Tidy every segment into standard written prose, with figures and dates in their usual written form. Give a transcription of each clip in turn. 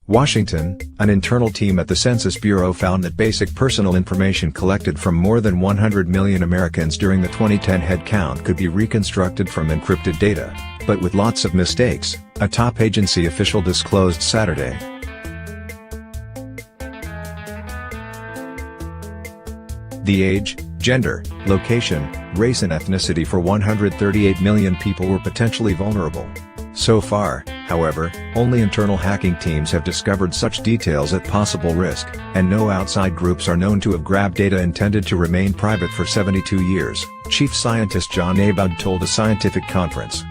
Washington, an internal team at the Census Bureau found that basic personal information collected from more than 100 million Americans during the 2010 head count could be reconstructed from encrypted data, but with lots of mistakes, a top agency official disclosed Saturday. The age, gender, location, race and ethnicity for 138 million people were potentially vulnerable. So far, however, only internal hacking teams have discovered such details at possible risk, and no outside groups are known to have grabbed data intended to remain private for 72 years, Chief Scientist John Abud told a scientific conference.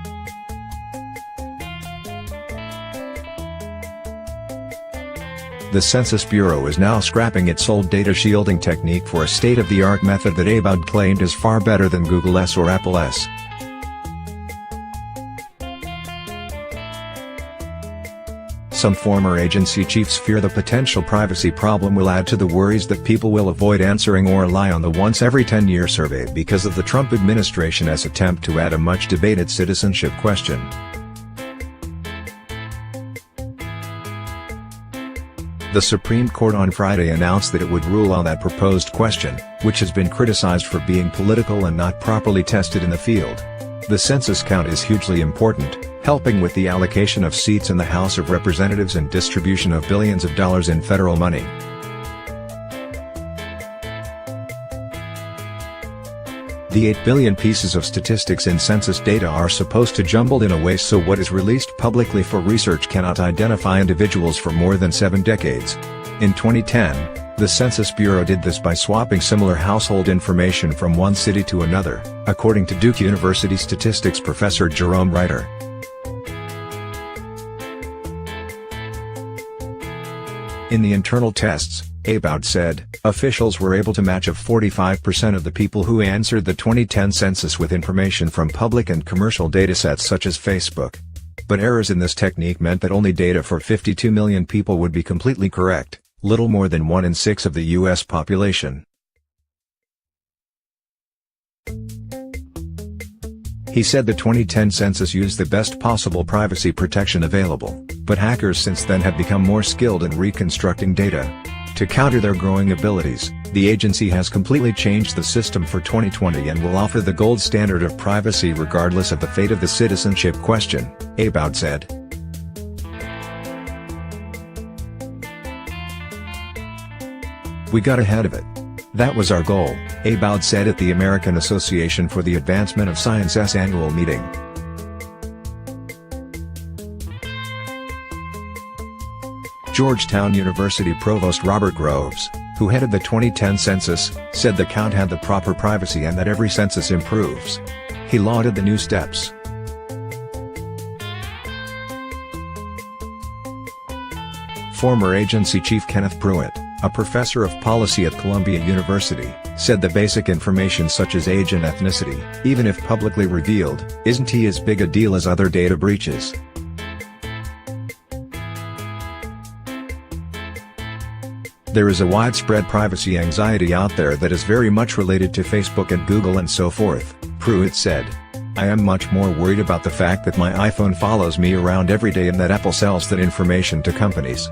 The Census Bureau is now scrapping its old data shielding technique for a state-of-the-art method that Abud claimed is far better than Google's or Apple's. Some former agency chiefs fear the potential privacy problem will add to the worries that people will avoid answering or lie on the once-every-10-year survey because of the Trump administration's attempt to add a much-debated citizenship question. The Supreme Court on Friday announced that it would rule on that proposed question, which has been criticized for being political and not properly tested in the field. The census count is hugely important, helping with the allocation of seats in the House of Representatives and distribution of billions of dollars in federal money. The 8 billion pieces of statistics in census data are supposed to jumbled in a way so what is released publicly for research cannot identify individuals for more than 7 decades. In 2010, the Census Bureau did this by swapping similar household information from one city to another, according to Duke University statistics professor Jerome Reiter. In the internal tests, Abud said, officials were able to match 45% of the people who answered the 2010 census with information from public and commercial datasets such as Facebook. But errors in this technique meant that only data for 52 million people would be completely correct, little more than 1 in 6 of the U.S. population. He said the 2010 census used the best possible privacy protection available, but hackers since then have become more skilled in reconstructing data. To counter their growing abilities, the agency has completely changed the system for 2020 and will offer the gold standard of privacy regardless of the fate of the citizenship question, Abud said. We got ahead of it. That was our goal, Abud said at the American Association for the Advancement of Science's annual meeting. Georgetown University Provost Robert Groves, who headed the 2010 census, said the count had the proper privacy and that every census improves. He lauded the new steps. Former agency chief Kenneth Pruitt, a professor of policy at Columbia University, said the basic information such as age and ethnicity, even if publicly revealed, isn't as big a deal as other data breaches. There is a widespread privacy anxiety out there that is very much related to Facebook and Google and so forth, Pruitt said. I am much more worried about the fact that my iPhone follows me around every day and that Apple sells that information to companies.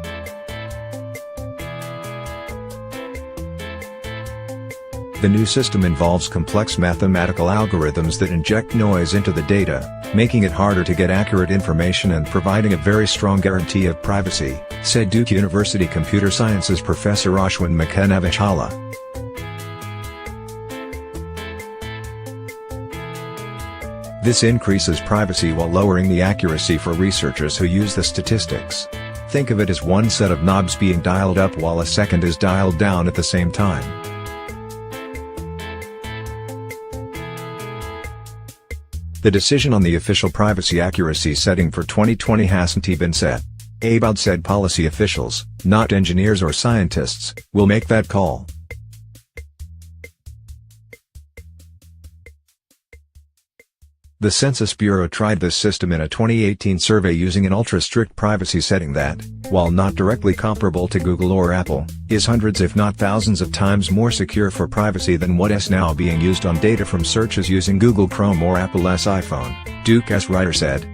The new system involves complex mathematical algorithms that inject noise into the data, making it harder to get accurate information and providing a very strong guarantee of privacy, said Duke University computer sciences professor Ashwin Makhanavichala. This increases privacy while lowering the accuracy for researchers who use the statistics. Think of it as one set of knobs being dialed up while a second is dialed down at the same time. The decision on the official privacy accuracy setting for 2020 hasn't been set. Abud said policy officials, not engineers or scientists, will make that call. The Census Bureau tried this system in a 2018 survey using an ultra-strict privacy setting that, while not directly comparable to Google or Apple, is hundreds if not thousands of times more secure for privacy than what is now being used on data from searches using Google Chrome or Apple's iPhone, Duke's Reiter said.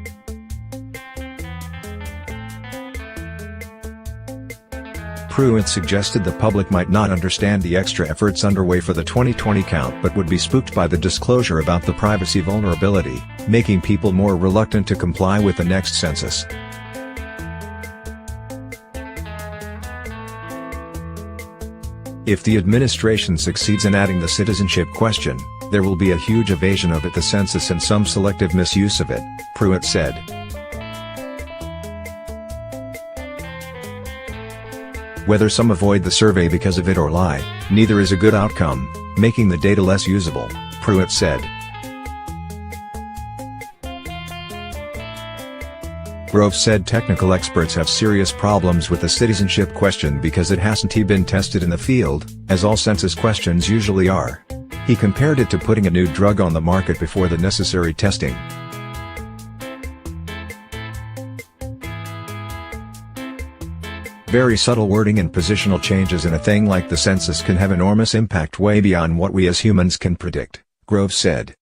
Pruitt suggested the public might not understand the extra efforts underway for the 2020 count but would be spooked by the disclosure about the privacy vulnerability, making people more reluctant to comply with the next census. If the administration succeeds in adding the citizenship question, there will be a huge evasion of the census and some selective misuse of it, Pruitt said. Whether some avoid the survey because of it or lie, neither is a good outcome, making the data less usable, Pruitt said. Grove said technical experts have serious problems with the citizenship question because it hasn't been tested in the field, as all census questions usually are. He compared it to putting a new drug on the market before the necessary testing. Very subtle wording and positional changes in a thing like the census can have enormous impact way beyond what we as humans can predict, Grove said.